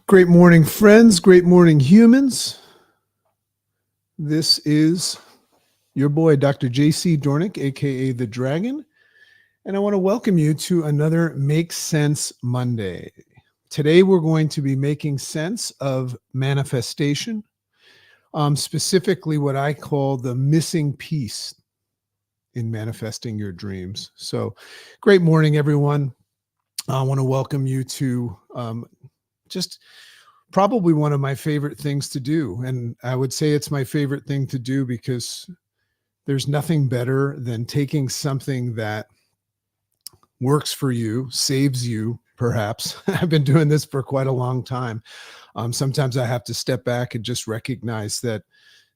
Great morning, friends. Great morning, humans. This is your boy, Dr. JC Doornick, aka The Dragon, and I want to welcome you to another Make Sense Monday. Today, we're going to be making sense of manifestation, specifically what I call the missing piece in manifesting your dreams. So, great morning, everyone. I want to welcome you to just probably one of my favorite things to do. And I would say it's my favorite thing to do because there's nothing better than taking something that works for you, saves you, perhaps. I've been doing this for quite a long time. Sometimes I have to step back and just recognize that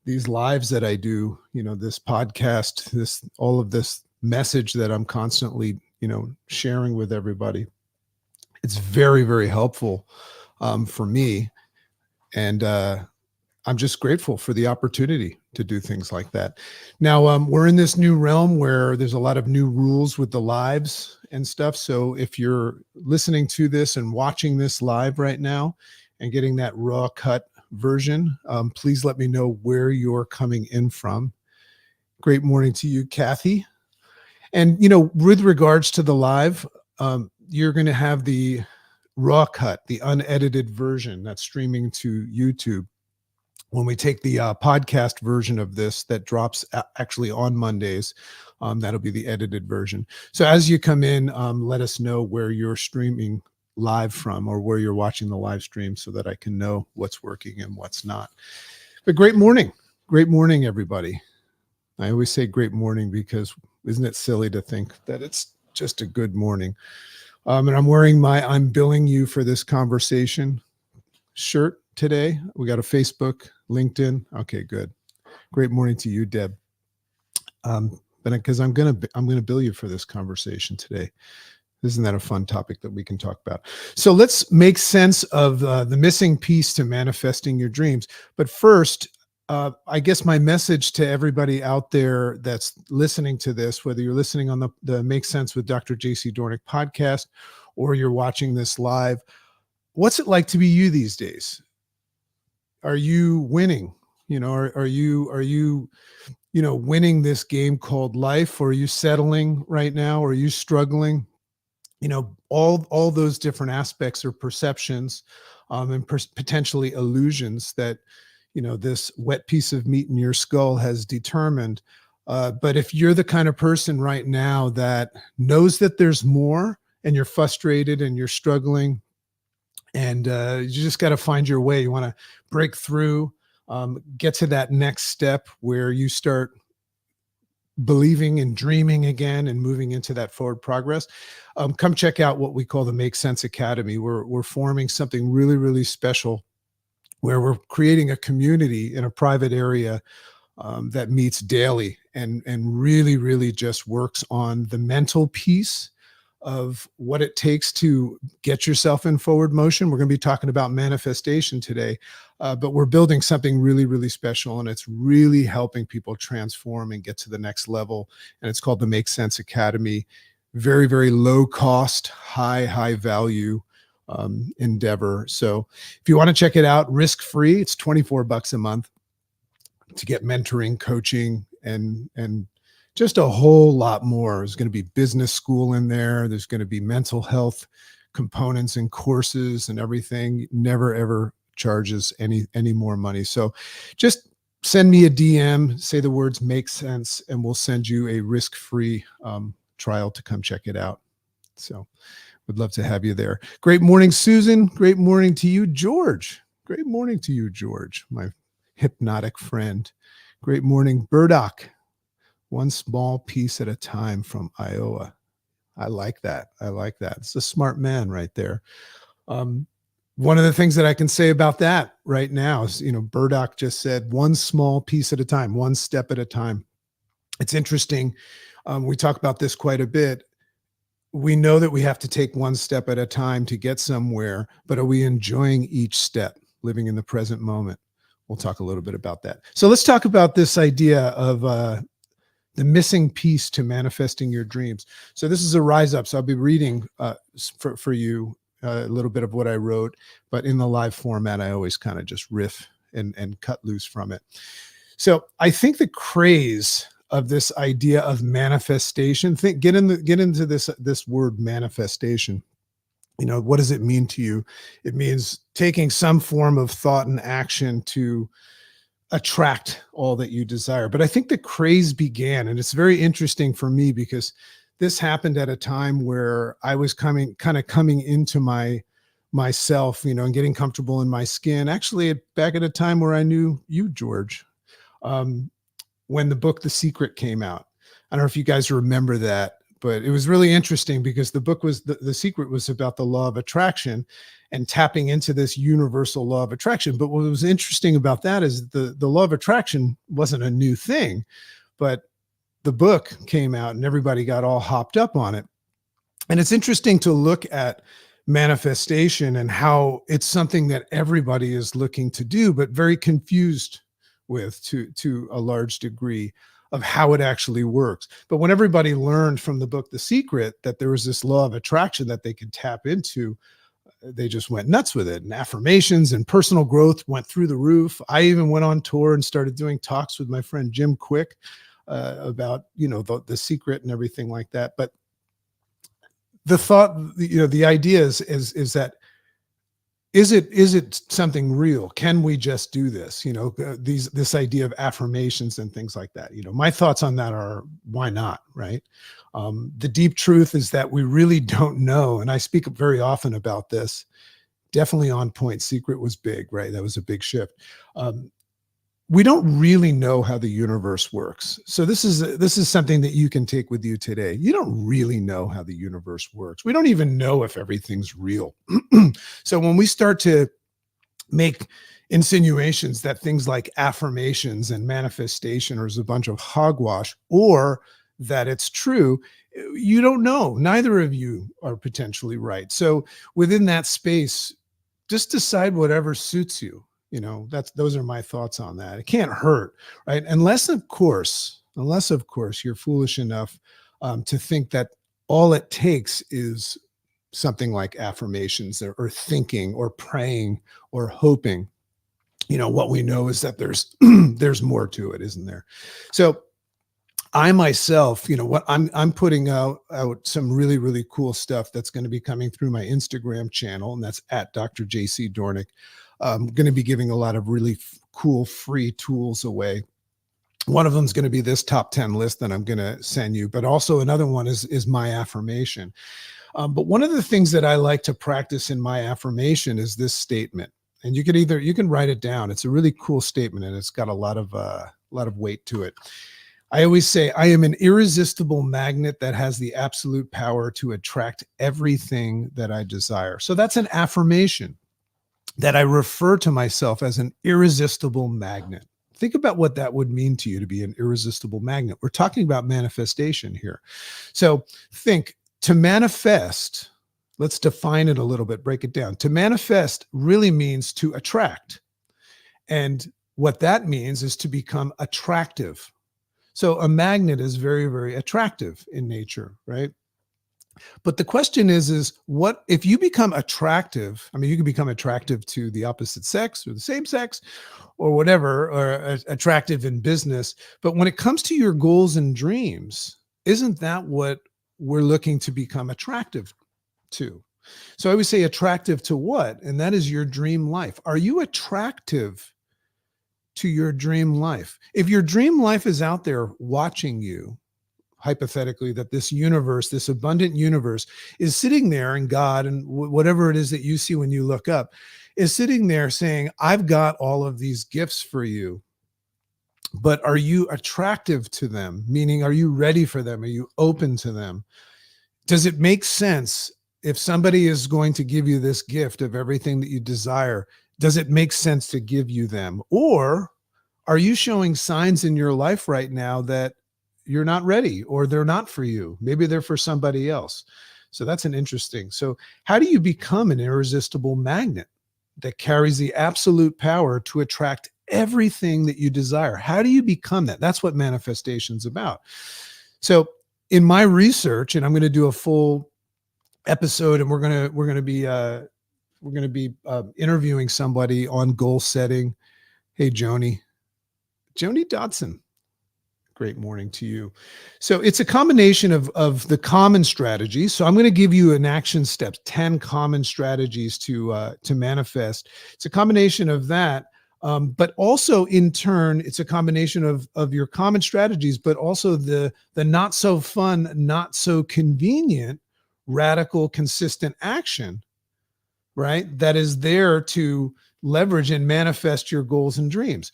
these lives that I do, this podcast, all of this message that I'm constantly, sharing with everybody, it's very, very helpful for me. And I'm just grateful for the opportunity to do things like that. Now, we're in this new realm where there's a lot of new rules with the lives and stuff. So if you're listening to this and watching this live right now and getting that raw cut version, please let me know where you're coming in from. Great morning to you, Kathy. And, with regards to the live, you're going to have the raw cut, the unedited version that's streaming to YouTube. When we take the podcast version of this that drops actually on Mondays, that'll be the edited version. So as you come in, let us know where you're streaming live from or where you're watching the live stream so that I can know what's working and what's not. But great morning, everybody. I always say great morning because isn't it silly to think that it's just a good morning? And I'm wearing my I'm billing you for this conversation shirt today. We got a Facebook, LinkedIn. Okay, good. Great morning to you, Deb. But because I'm gonna bill you for this conversation today. Isn't that a fun topic that we can talk about? So let's make sense of the missing piece to manifesting your dreams. But first, I guess my message to everybody out there that's listening to this, whether you're listening on the Make Sense with Dr. JC Doornick podcast, or you're watching this live, what's it like to be you these days? Are you winning? Are you winning this game called life? Or are you settling right now? Or are you struggling? All those different aspects or perceptions and potentially illusions that this wet piece of meat in your skull has determined. But if you're the kind of person right now that knows that there's more and you're frustrated and you're struggling and you just got to find your way, you want to break through, get to that next step where you start believing and dreaming again and moving into that forward progress, come check out what we call the Make Sense Academy. We're forming something really, really special where we're creating a community in a private area that meets daily and really, really just works on the mental piece of what it takes to get yourself in forward motion. We're going to be talking about manifestation today, but we're building something really, really special, and it's really helping people transform and get to the next level. And it's called the Make Sense Academy. Very, very low cost, high value endeavor. So if you want to check it out, risk-free, it's $24 a month to get mentoring, coaching, and just a whole lot more. There's going to be business school in there. There's going to be mental health components and courses and everything. Never ever charges any more money. So just send me a DM, say the words make sense, and we'll send you a risk-free trial to come check it out. So would love to have you there. Great morning, Susan. Great morning to you, George. Great morning to you, George, my hypnotic friend. Great morning, Burdock. One small piece at a time from Iowa. I like that. It's a smart man right there. One of the things that I can say about that right now is, Burdock just said one small piece at a time, one step at a time. It's interesting. We talk about this quite a bit. We know that we have to take one step at a time to get somewhere, but are we enjoying each step, living in the present moment? We'll talk a little bit about that. So let's talk about this idea of the missing piece to manifesting your dreams. So this is a rise up. So I'll be reading for you a little bit of what I wrote, but in the live format, I always kind of just riff and cut loose from it. So I think the craze of this idea of manifestation, get into this word manifestation. What does it mean to you? It means taking some form of thought and action to attract all that you desire. But I think the craze began, and it's very interesting for me because this happened at a time where I was coming into myself, and getting comfortable in my skin. Actually, back at a time where I knew you, George, um, when the book The Secret came out. I don't know if you guys remember that, but it was really interesting because the book was The Secret was about the law of attraction and tapping into this universal law of attraction. But what was interesting about that is the law of attraction wasn't a new thing, but the book came out and everybody got all hopped up on it. And it's interesting to look at manifestation and how it's something that everybody is looking to do, but very confused with to a large degree of how it actually works. But when everybody learned from the book The Secret that there was this law of attraction that they could tap into, they just went nuts with it. And affirmations and personal growth went through the roof. I even went on tour and started doing talks with my friend Jim Quick about the secret and everything like that. But the thought, the idea is that is it something real? Can we just do this? This idea of affirmations and things like that. My thoughts on that are, why not, right? The deep truth is that we really don't know, and I speak very often about this. Definitely On Point. Secret was big, right? That was a big shift. We don't really know how the universe works. So this is something that you can take with you today. You don't really know how the universe works. We don't even know if everything's real. So when we start to make insinuations that things like affirmations and manifestation is a bunch of hogwash, or that it's true, you don't know. Neither of you are potentially right. So within that space, just decide whatever suits you. Those are my thoughts on that. It can't hurt, right? Unless of course you're foolish enough to think that all it takes is something like affirmations or thinking or praying or hoping. What we know is that there's there's more to it, isn't there? So I myself, what I'm putting out some really, really cool stuff that's going to be coming through my Instagram channel, and that's at Dr. JC Doornick. I'm going to be giving a lot of really cool free tools away. One of them is going to be this top 10 list that I'm going to send you, but also another one is my affirmation. But one of the things that I like to practice in my affirmation is this statement, and you can write it down. It's a really cool statement, and it's got a lot of weight to it. I always say, I am an irresistible magnet that has the absolute power to attract everything that I desire. So that's an affirmation that I refer to myself as an irresistible magnet. Think about what that would mean to you to be an irresistible magnet. We're talking about manifestation here. So think, to manifest, let's define it a little bit, break it down. To manifest really means to attract. And what that means is to become attractive. So a magnet is very, very attractive in nature, right? But the question is what if you become attractive? I mean, you can become attractive to the opposite sex or the same sex or whatever, or attractive in business. But when it comes to your goals and dreams, isn't that what we're looking to become attractive to? So I always say attractive to what? And that is your dream life. Are you attractive to your dream life? If your dream life is out there watching you, hypothetically, that this universe, this abundant universe is sitting there, and God and whatever it is that you see when you look up is sitting there saying, I've got all of these gifts for you, but are you attractive to them? Meaning, are you ready for them? Are you open to them? Does it make sense if somebody is going to give you this gift of everything that you desire? Does it make sense to give you them? Or are you showing signs in your life right now that you're not ready, or they're not for you? Maybe they're for somebody else. So that's an interesting. So how do you become an irresistible magnet that carries the absolute power to attract everything that you desire? How do you become that? That's what manifestation's about. So in my research, and I'm going to do a full episode, and we're gonna be interviewing somebody on goal setting. Hey, Joni Dodson. Great morning to you. So it's a combination of the common strategies. So I'm going to give you an action steps, 10 common strategies to manifest. It's a combination of that, but also in turn, it's a combination of your common strategies, but also the not so fun, not so convenient, radical, consistent action, right? That is there to leverage and manifest your goals and dreams.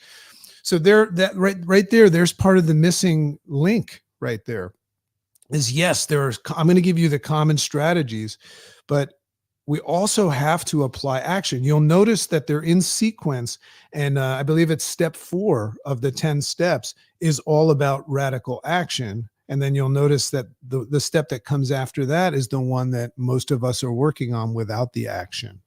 So there, that right there, there's part of the missing link right there. Is yes, I'm going to give you the common strategies, but we also have to apply action. You'll notice that they're in sequence, and I believe it's step 4 of the 10 steps is all about radical action. And then you'll notice that the step that comes after that is the one that most of us are working on without the action.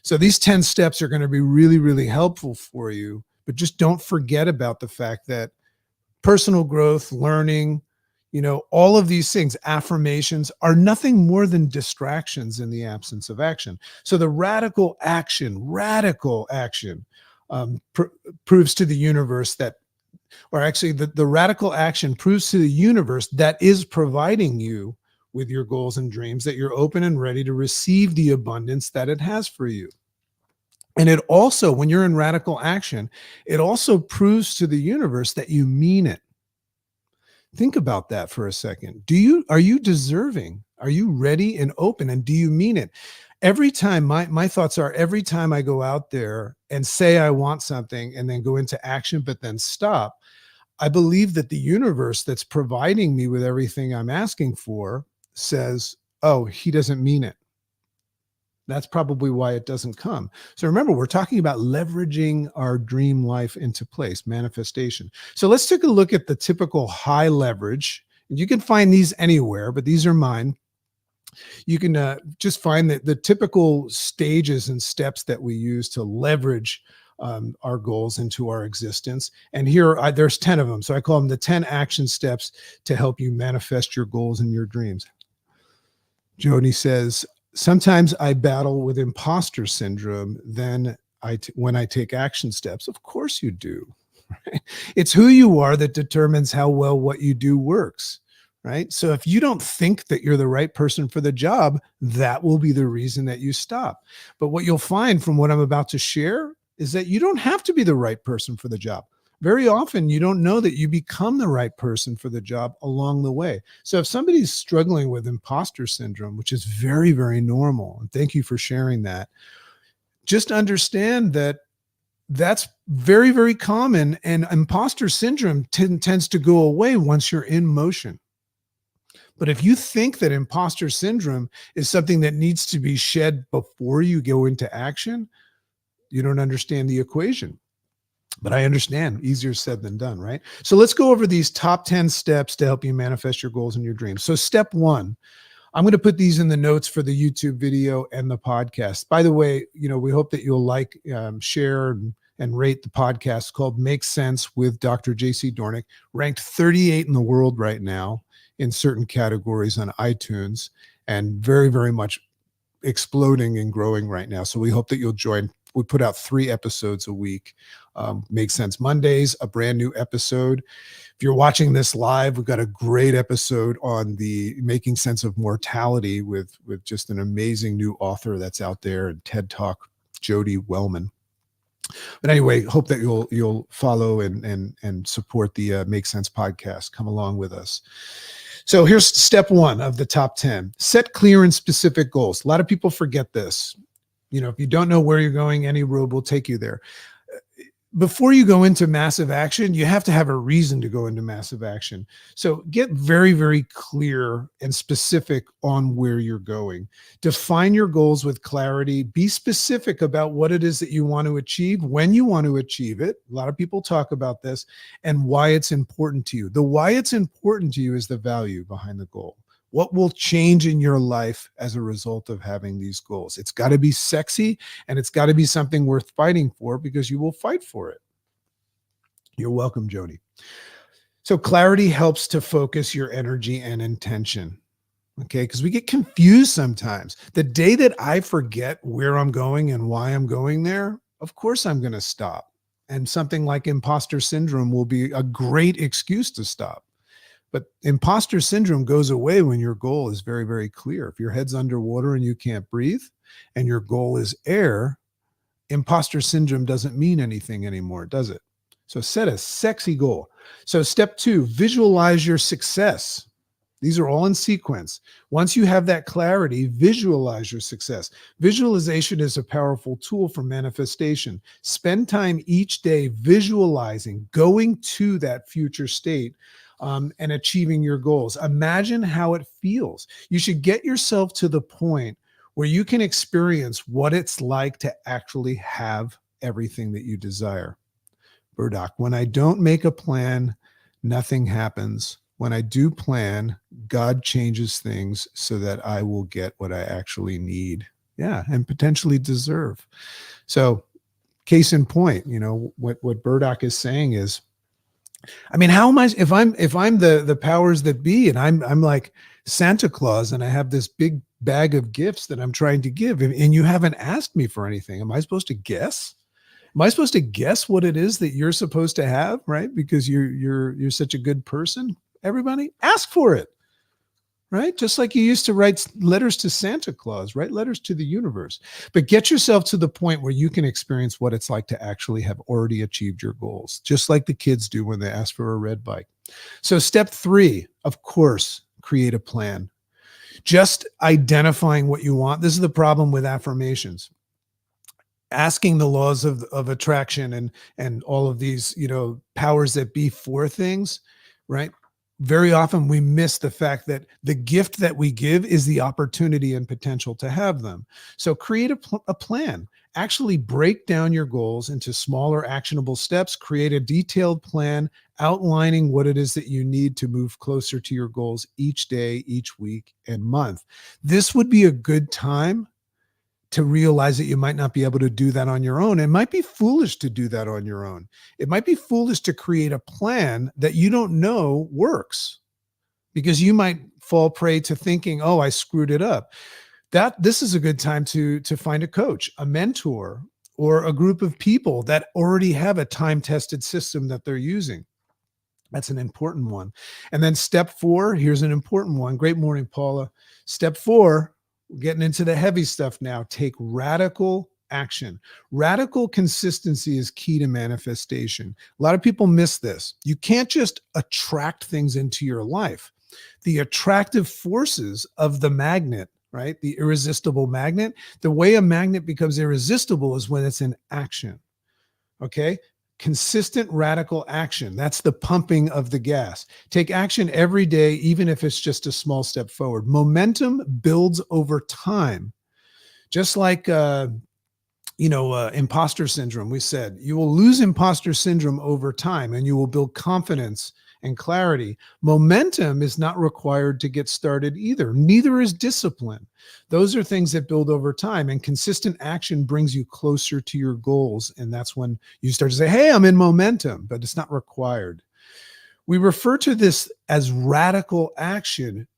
So these 10 steps are going to be really, really helpful for you, but just don't forget about the fact that personal growth, learning, all of these things, affirmations, are nothing more than distractions in the absence of action. So the radical action proves to the universe that, or actually the radical action proves to the universe that is providing you with your goals and dreams, that you're open and ready to receive the abundance that it has for you. And it also, when you're in radical action, it also proves to the universe that you mean it. Think about that for a second. Are you deserving? Are you ready and open? And do you mean it? Every time, my thoughts are, every time I go out there and say I want something and then go into action, but then stop, I believe that the universe that's providing me with everything I'm asking for says, oh, he doesn't mean it. That's probably why it doesn't come. So remember, we're talking about leveraging our dream life into place, manifestation. So let's take a look at the typical high leverage. You can find these anywhere, but these are mine. You can just find the typical stages and steps that we use to leverage our goals into our existence. And here, there's 10 of them. So I call them the 10 action steps to help you manifest your goals and your dreams. Joni says, sometimes I battle with imposter syndrome. Then when I take action steps, of course you do. Right? It's who you are that determines how well what you do works. Right? So if you don't think that you're the right person for the job, that will be the reason that you stop. But what you'll find from what I'm about to share is that you don't have to be the right person for the job. Very often, you don't know that you become the right person for the job along the way. So if somebody's struggling with imposter syndrome, which is very, very normal, and thank you for sharing that, just understand that that's very, very common, and imposter syndrome tends to go away once you're in motion. But if you think that imposter syndrome is something that needs to be shed before you go into action, you don't understand the equation. But I understand, easier said than done, right? So let's go over these top 10 steps to help you manifest your goals and your dreams. So step 1, I'm going to put these in the notes for the YouTube video and the podcast. By the way, we hope that you'll like, share, and rate the podcast called Make Sense with Dr. JC Doornick, ranked 38 in the world right now in certain categories on iTunes, and very, very much exploding and growing right now. So we hope that you'll join. We put out 3 episodes a week. Make Sense Mondays, a brand new episode. If you're watching this live, we've got a great episode on the making sense of mortality with just an amazing new author that's out there, and TED Talk, Jody Wellman. But anyway, hope that you'll follow and support the Make Sense podcast. Come along with us. So here's step 1 of the top 10. Set clear and specific goals. A lot of people forget this. If you don't know where you're going, any road will take you there. Before you go into massive action, you have to have a reason to go into massive action. So get very, very clear and specific on where you're going. Define your goals with clarity. Be specific about what it is that you want to achieve, when you want to achieve it. A lot of people talk about this, and why it's important to you. The why it's important to you is the value behind the goal. What will change in your life as a result of having these goals? It's got to be sexy, and it's got to be something worth fighting for, because you will fight for it. You're welcome, Jody. So clarity helps to focus your energy and intention. Okay, because we get confused sometimes. The day that I forget where I'm going and why I'm going there, of course I'm going to stop. And something like imposter syndrome will be a great excuse to stop. But imposter syndrome goes away when your goal is very, very clear. If your head's underwater and you can't breathe and your goal is air, imposter syndrome doesn't mean anything anymore, does it? So set a sexy goal. So step 2, visualize your success. These are all in sequence. Once you have that clarity, visualize your success. Visualization is a powerful tool for manifestation. Spend time each day visualizing, going to that future state, and achieving your goals. Imagine how it feels. You should get yourself to the point where you can experience what it's like to actually have everything that you desire. Burdock, when I don't make a plan, nothing happens. When I do plan, God changes things so that I will get what I actually need. Yeah, and potentially deserve. So, case in point, what Burdock is saying is, I mean, how am I if I'm the powers that be and I'm like Santa Claus and I have this big bag of gifts that I'm trying to give and you haven't asked me for anything, am I supposed to guess? Am I supposed to guess what it is that you're supposed to have, right? Because you're such a good person. Everybody, ask for it, right? Just like you used to write letters to Santa Claus, write letters to the universe. But get yourself to the point where you can experience what it's like to actually have already achieved your goals, just like the kids do when they ask for a red bike. So step 3, of course, create a plan. Just identifying what you want. This is the problem with affirmations. Asking the laws of attraction and all of these, powers that be for things, right? Very often we miss the fact that the gift that we give is the opportunity and potential to have them. So create a plan. Actually break down your goals into smaller actionable steps. Create a detailed plan outlining what it is that you need to move closer to your goals each day, each week, and month. This would be a good time to realize that you might not be able to do that on your own. It might be foolish to do that on your own. It might be foolish to create a plan that you don't know works because you might fall prey to thinking, oh, I screwed it up. This is a good time to find a coach, a mentor, or a group of people that already have a time-tested system that they're using. That's an important one. And then step 4, here's an important one. Great morning, Paula. Step 4, we're getting into the heavy stuff now. Take radical action. Radical consistency is key to manifestation. A lot of people miss this. You can't just attract things into your life. The attractive forces of the magnet, right? The irresistible magnet. The way a magnet becomes irresistible is when it's in action. Okay? Consistent radical action. That's the pumping of the gas. Take action every day, even if it's just a small step forward. Momentum builds over time. Just like, imposter syndrome, we said you will lose imposter syndrome over time and you will build confidence and clarity. Momentum is not required to get started either. Neither is discipline. Those are things that build over time, and consistent action brings you closer to your goals. And that's when you start to say, hey, I'm in momentum, but it's not required. We refer to this as radical action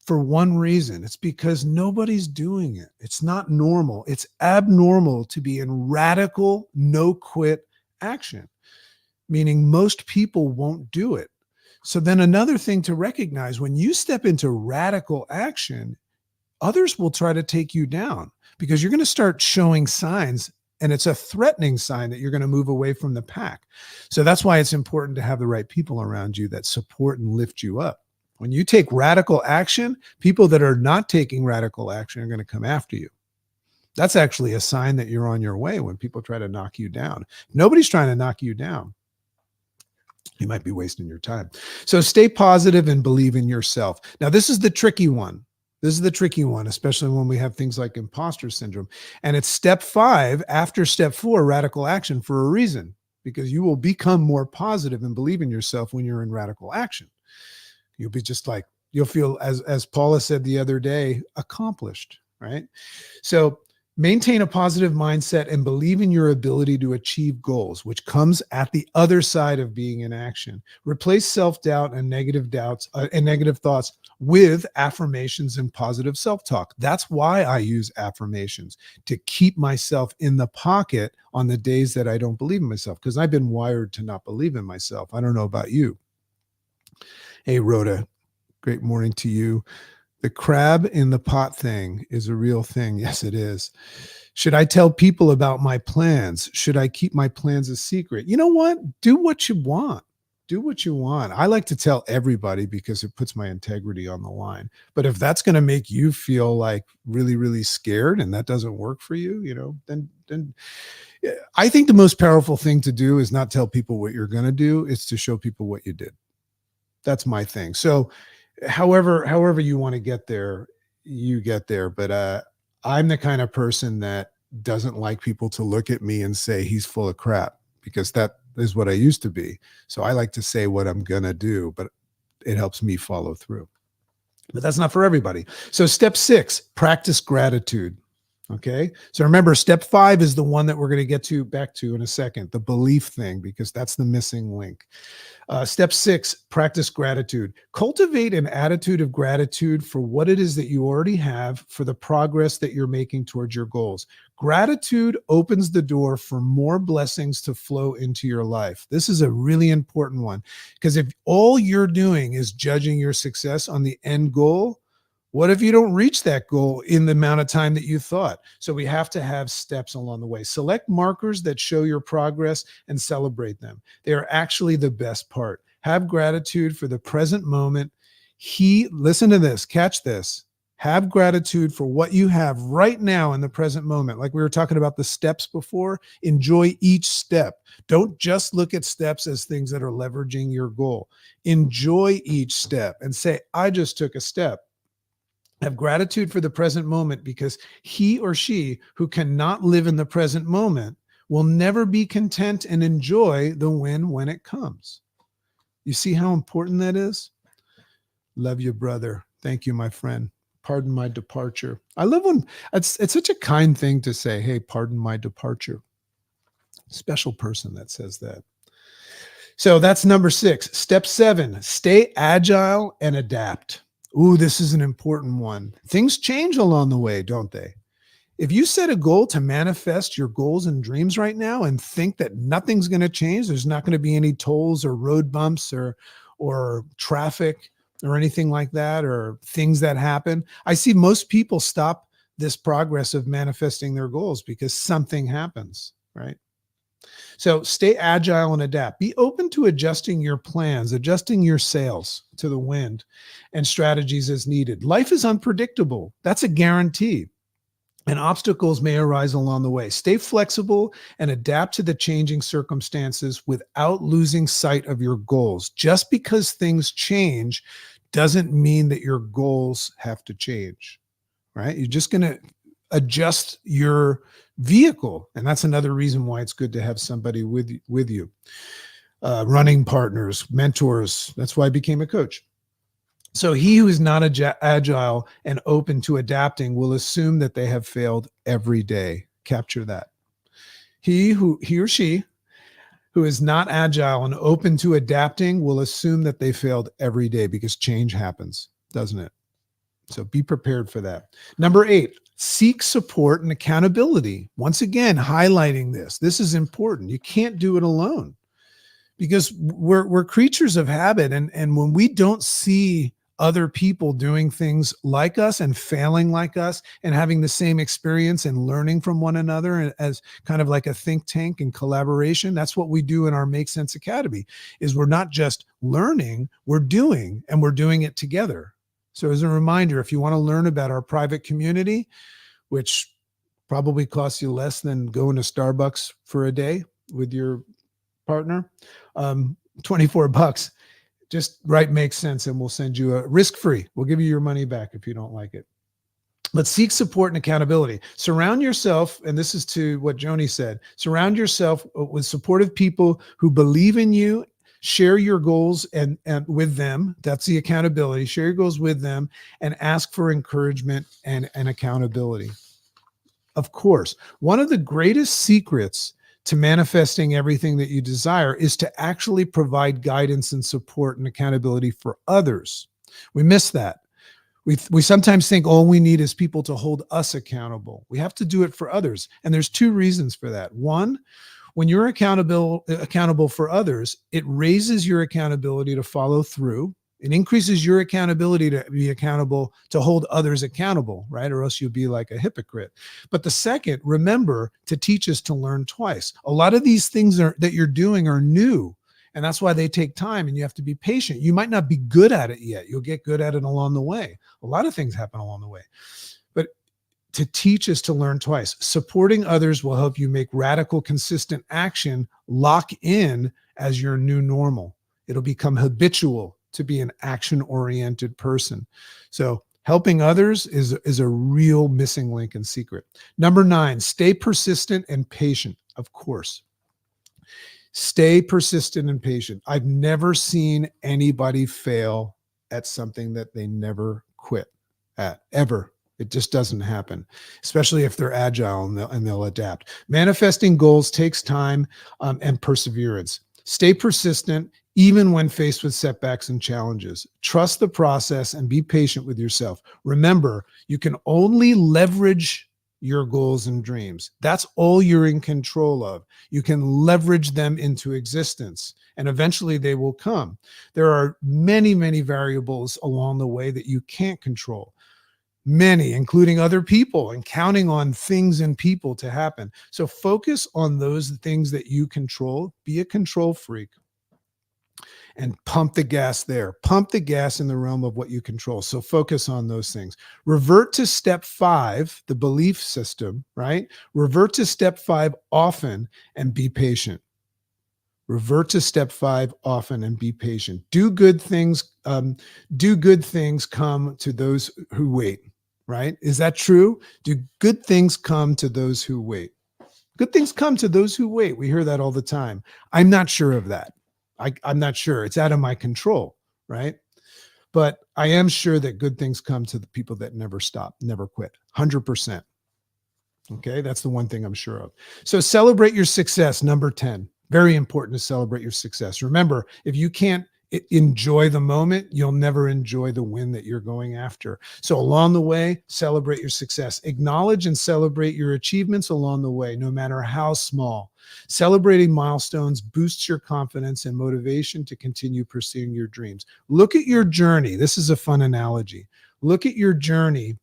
for one reason. It's because nobody's doing it. It's not normal. It's abnormal to be in radical, no quit action, meaning most people won't do it. So then another thing to recognize, when you step into radical action, others will try to take you down because you're going to start showing signs, and it's a threatening sign that you're going to move away from the pack. So that's why it's important to have the right people around you that support and lift you up. When you take radical action, people that are not taking radical action are going to come after you. That's actually a sign that you're on your way when people try to knock you down. Nobody's trying to knock you down. You might be wasting your time. So stay positive and believe in yourself. Now, this is the tricky one. This is the tricky one, especially when we have things like imposter syndrome. And it's step 5 after step 4, radical action, for a reason, because you will become more positive and believe in yourself when you're in radical action. You'll be just like, you'll feel, as Paula said the other day, accomplished, right? So Maintain a positive mindset and believe in your ability to achieve goals, which comes at the other side of being in action. Replace self-doubt and negative doubts and negative thoughts with affirmations and positive self-talk. That's why I use affirmations, to keep myself in the pocket on the days that I don't believe in myself, because I've been wired to not believe in myself. I don't know about you. Hey, Rhoda, great morning to you. The crab in the pot thing is a real thing. Yes, it is. Should I tell people about my plans? Should I keep my plans a secret? You know what? Do what you want. Do what you want. I like to tell everybody because it puts my integrity on the line. But if that's going to make you feel like really, really scared and that doesn't work for you, then I think the most powerful thing to do is not tell people what you're going to do. It's to show people what you did. That's my thing. So however you want to get there, you get there. But I'm the kind of person that doesn't like people to look at me and say he's full of crap, because that is what I used to be. So I like to say what I'm going to do, but it helps me follow through. But that's not for everybody. So step 6, practice gratitude. Okay. So remember, step 5 is the one that we're going to get back to in a second, the belief thing, because that's the missing link. Step 6, practice gratitude. Cultivate an attitude of gratitude for what it is that you already have, for the progress that you're making towards your goals. Gratitude opens the door for more blessings to flow into your life. This is a really important one, because if all you're doing is judging your success on the end goal, what if you don't reach that goal in the amount of time that you thought? So we have to have steps along the way. Select markers that show your progress and celebrate them. They are actually the best part. Have gratitude for the present moment. Listen to this, catch this. Have gratitude for what you have right now in the present moment. Like we were talking about the steps before, enjoy each step. Don't just look at steps as things that are leveraging your goal. Enjoy each step and say, I just took a step. Have gratitude for the present moment, because he or she who cannot live in the present moment will never be content and enjoy the win when it comes. You see how important that is? Love you, brother. Thank you, my friend. Pardon my departure. I love when it's such a kind thing to say, hey, pardon my departure. Special person that says that. So that's number 6. Step 7, stay agile and adapt. Ooh, this is an important one. Things change along the way, don't they? If you set a goal to manifest your goals and dreams right now and think that nothing's going to change, there's not going to be any tolls or road bumps or traffic or anything like that, or things that happen. I see most people stop this progress of manifesting their goals because something happens, right? So stay agile and adapt. Be open to adjusting your plans, adjusting your sails to the wind and strategies as needed. Life is unpredictable. That's a guarantee. And obstacles may arise along the way. Stay flexible and adapt to the changing circumstances without losing sight of your goals. Just because things change doesn't mean that your goals have to change, right? You're just going to adjust your vehicle. And that's another reason why it's good to have somebody with you. Running partners, mentors. That's why I became a coach. So he who is not agile and open to adapting will assume that they have failed every day. Capture that. He or she who is not agile and open to adapting will assume that they failed every day, because change happens, doesn't it? So be prepared for that. Number 8, seek support and accountability. Once again, highlighting this. This is important. You can't do it alone, because we're creatures of habit. And when we don't see other people doing things like us and failing like us and having the same experience and learning from one another as kind of like a think tank and collaboration, that's what we do in our Make Sense Academy. Is we're not just learning, we're doing, and we're doing it together. So as a reminder, if you want to learn about our private community, which probably costs you less than going to Starbucks for a day with your partner, $24. Just write Makes Sense and we'll send you a risk-free. We'll give you your money back if you don't like it. But seek support and accountability. Surround yourself, and this is to what Joni said, surround yourself with supportive people who believe in you. Share your goals and with them. That's the accountability. Share your goals with them and ask for encouragement and accountability. Of course. One of the greatest secrets to manifesting everything that you desire is to actually provide guidance and support and accountability for others. We miss that. We sometimes think all we need is people to hold us accountable. We have to do it for others. And there's two reasons for that. One, when you're accountable for others, it raises your accountability to follow through. It increases your accountability to be accountable, to hold others accountable, right? Or else you'll be like a hypocrite. But the second, remember to teach us to learn twice. A lot of these things that you're doing are new. And that's why they take time and you have to be patient. You might not be good at it yet. You'll get good at it along the way. A lot of things happen along the way. But to teach is to learn twice. Supporting others will help you make radical, consistent action lock in as your new normal. It'll become habitual to be an action-oriented person. So helping others is a real missing link and secret. Number 9, stay persistent and patient, of course. Stay persistent and patient. I've never seen anybody fail at something that they never quit at, ever. It just doesn't happen, especially if they're agile and they'll adapt. Manifesting goals takes time and perseverance. Stay persistent even when faced with setbacks and challenges. Trust the process and be patient with yourself. Remember, you can only leverage your goals and dreams. That's all you're in control of. You can leverage them into existence, and eventually they will come. There are many, many variables along the way that you can't control. Many, including other people, and counting on things and people to happen. So focus on those things that you control. Be a control freak and pump the gas there. Pump the gas in the realm of what you control. So focus on those things. Revert to step 5, the belief system, right? Revert to step 5 often and be patient. Revert to step 5 often and be patient. Do good things come to those who wait, right? Is that true? Do good things come to those who wait? Good things come to those who wait. We hear that all the time. I'm not sure of that. I'm not sure. It's out of my control, right? But I am sure that good things come to the people that never stop, never quit. 100%. Okay, that's the one thing I'm sure of. So celebrate your success. Number 10. Very important to celebrate your success. Remember, if you can't enjoy the moment, you'll never enjoy the win that you're going after. So along the way, celebrate your success. Acknowledge and celebrate your achievements along the way, no matter how small. Celebrating milestones boosts your confidence and motivation to continue pursuing your dreams. Look at your journey. This is a fun analogy. Look at your journey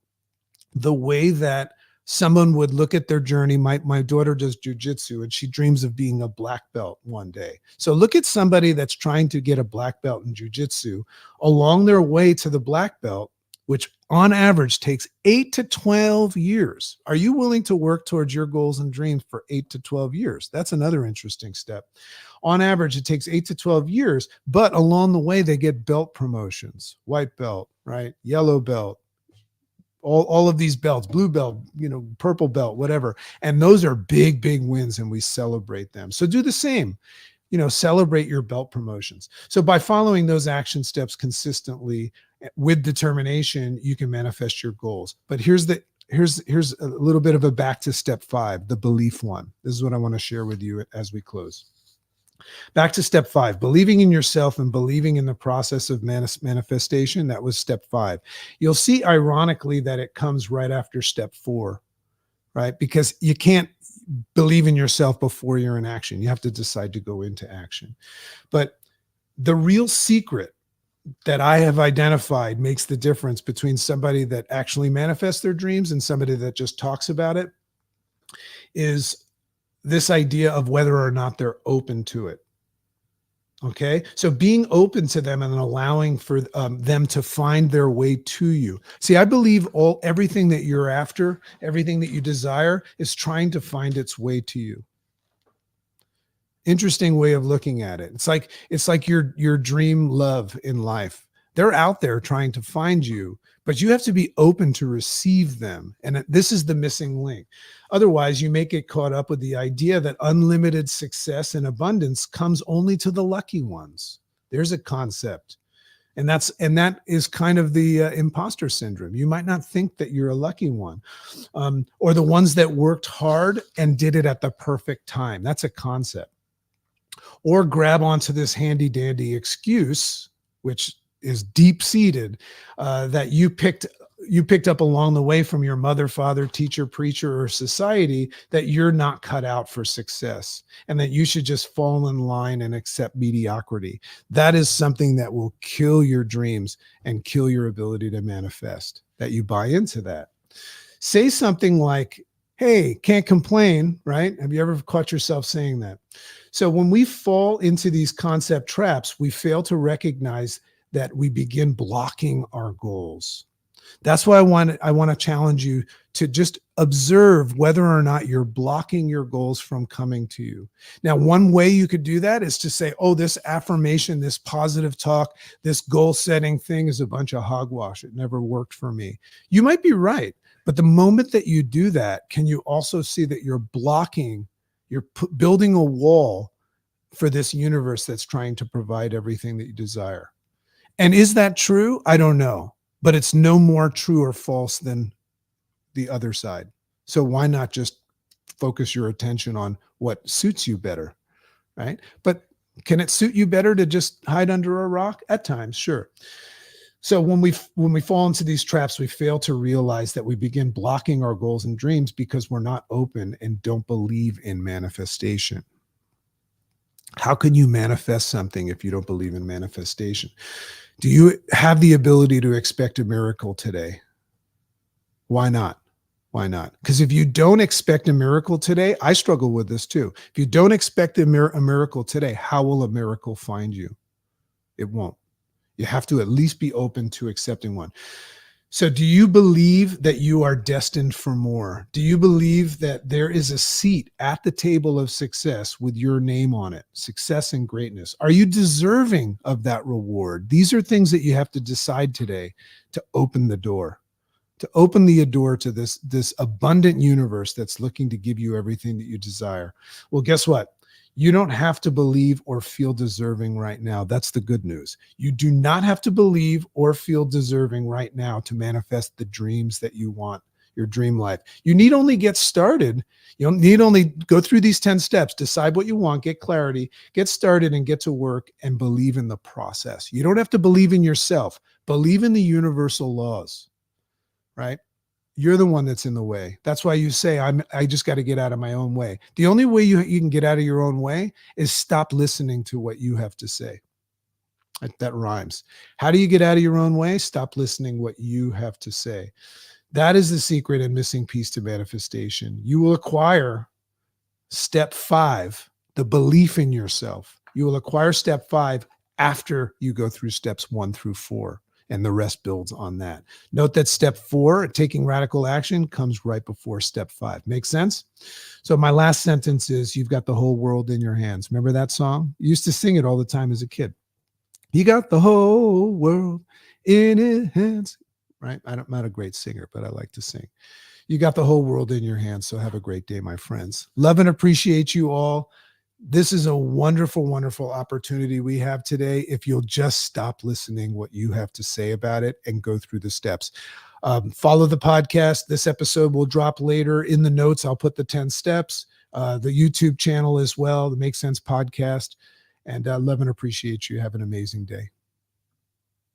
the way that someone would look at their journey. My daughter does jujitsu and she dreams of being a black belt one day. So look at somebody that's trying to get a black belt in jujitsu. Along their way to the black belt, which on average takes 8 to 12 years. Are you willing to work towards your goals and dreams for 8 to 12 years? That's another interesting step. On average, it takes 8 to 12 years, but along the way, they get belt promotions, white belt, right? Yellow belt, all of these belts, blue belt, purple belt, whatever. And those are big, big wins, and we celebrate them. So do the same, celebrate your belt promotions. So by following those action steps consistently with determination, you can manifest your goals. But here's a little bit of a back to step 5, the belief one. This is what I want to share with you as we close. Back to step 5, believing in yourself and believing in the process of manifestation. That was step 5. You'll see, ironically, that it comes right after step 4, right? Because you can't believe in yourself before you're in action. You have to decide to go into action. But the real secret that I have identified makes the difference between somebody that actually manifests their dreams and somebody that just talks about it is this idea of whether or not they're open to it. Okay. So being open to them and allowing for them to find their way to you. See, I believe everything that you're after, everything that you desire is trying to find its way to you. Interesting way of looking at it. It's like your dream love in life. They're out there trying to find you, but you have to be open to receive them. And this is the missing link. Otherwise, you may get caught up with the idea that unlimited success and abundance comes only to the lucky ones. There's a concept. And that is kind of the imposter syndrome. You might not think that you're a lucky one, or the ones that worked hard and did it at the perfect time. That's a concept. Or grab onto this handy dandy excuse, which is deep seated, that you picked up along the way from your mother, father, teacher, preacher, or society, that you're not cut out for success and that you should just fall in line and accept mediocrity. That is something that will kill your dreams and kill your ability to manifest, that you buy into that. Say something like, hey, can't complain, right? Have you ever caught yourself saying that? So when we fall into these concept traps, we fail to recognize that we begin blocking our goals. That's why I want to challenge you to just observe whether or not you're blocking your goals from coming to you. Now, one way you could do that is to say, oh, this affirmation, this positive talk, this goal setting thing is a bunch of hogwash. It never worked for me. You might be right. But the moment that you do that, can you also see that you're blocking, building a wall for this universe that's trying to provide everything that you desire? And is that true? I don't know. But it's no more true or false than the other side. So why not just focus your attention on what suits you better, right? But can it suit you better to just hide under a rock? At times, sure. So when we fall into these traps, we fail to realize that we begin blocking our goals and dreams because we're not open and don't believe in manifestation. How can you manifest something if you don't believe in manifestation? Do you have the ability to expect a miracle today? Why not? Why not? Because if you don't expect a miracle today, I struggle with this too. If you don't expect a miracle today, how will a miracle find you? It won't. You have to at least be open to accepting one. So do you believe that you are destined for more? Do you believe that there is a seat at the table of success with your name on it? Success and greatness. Are you deserving of that reward? These are things that you have to decide today to open the door. To open the door to this abundant universe that's looking to give you everything that you desire. Well, guess what? You don't have to believe or feel deserving right now. That's the good news. You do not have to believe or feel deserving right now to manifest the dreams that you want, your dream life. You need only get started. You don't need only go through these 10 steps, decide what you want, get clarity, get started and get to work and believe in the process. You don't have to believe in yourself. Believe in the universal laws, right? You're the one that's in the way. That's why you say, I just got to get out of my own way. The only way you can get out of your own way is stop listening to what you have to say. That rhymes. How do you get out of your own way? Stop listening what you have to say. That is the secret and missing piece to manifestation. You will acquire step 5, the belief in yourself. You will acquire step 5 after you go through steps 1 through 4. And the rest builds on that. Note that step 4, taking radical action, comes right before step 5. Make sense? So my last sentence is, you've got the whole world in your hands. Remember that song? You used to sing it all the time as a kid. You got the whole world in his hands, right? I'm not a great singer, but I like to sing. You got the whole world in your hands. So have a great day, my friends. Love and appreciate you all. This is a wonderful, wonderful opportunity we have today. If you'll just stop listening what you have to say about it and go through the steps. Follow the podcast. This episode will drop later. In the notes, I'll put the 10 steps, the YouTube channel as well, the Make Sense podcast. And love and appreciate you. Have an amazing day.